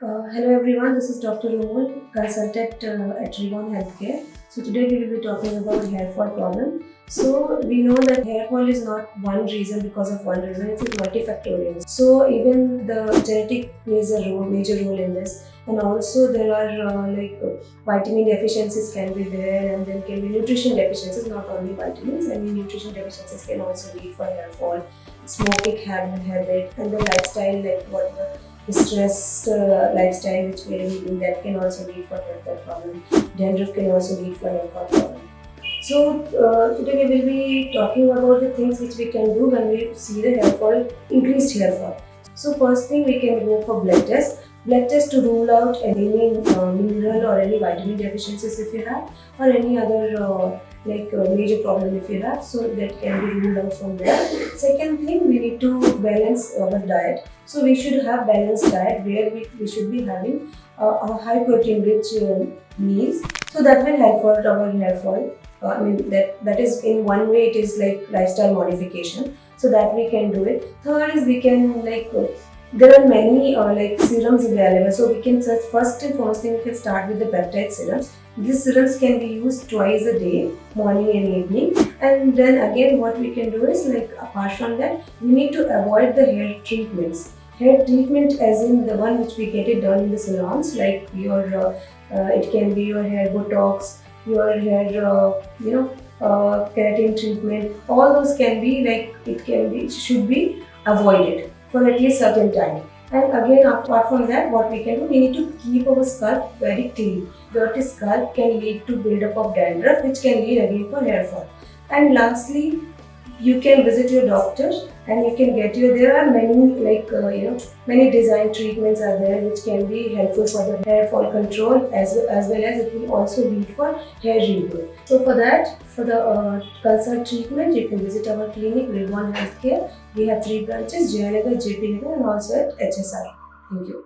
Hello everyone, this is Dr. Romul, consultant at Revon Healthcare. So today we will be talking about hair fall problem. So we know that hair fall is not one reason because of one reason, it's a multifactorial. So even the genetic plays a major role in this, and also there are vitamin deficiencies can be there, and then can be nutrition deficiencies, not only vitamins. I mean nutrition deficiencies can also lead for hair fall, smoking habit, and the lifestyle like what the stressed lifestyle which we are leading, that can also lead for hair fall problem. Dandruff can also lead for hair fall problem. So today we will be talking about the things which we can do when we see the hair fall, increased hair fall. So first thing, we can go for blood test. Blood test to rule out any mineral or any vitamin deficiencies if you have, or any other major problem if you have. So that can be ruled out from there. Second thing, we need to balance our diet. So we should have balanced diet where we should be having a high protein rich meals. So that will help for our hair fall. I mean that is in one way it is like lifestyle modification. So that we can do it. Third is we can there are many serums available. So we can search first and foremost thing, we can start with the peptide serums. These serums can be used twice a day, morning and evening. And then again what we can do is apart from that, we need to avoid the hair treatments. Hair treatment as in the one which we get it done in the salons, like your it can be your hair botox, your hair keratin treatment. All those can be it should be avoided for at least certain time. And again, apart from that, what we can do, we need to keep our scalp very clean. Dirty scalp can lead to buildup of dandruff, which can lead again for hair fall. And lastly, you can visit your doctor and you can get your, there are many many design treatments are there which can be helpful for the hair fall control, as well as it will also lead for hair regrowth. So for that, for the consult treatment, you can visit our clinic, Revon Healthcare. We have 3 branches, Jayanagar, JP Nagar, and also at HSR. Thank you.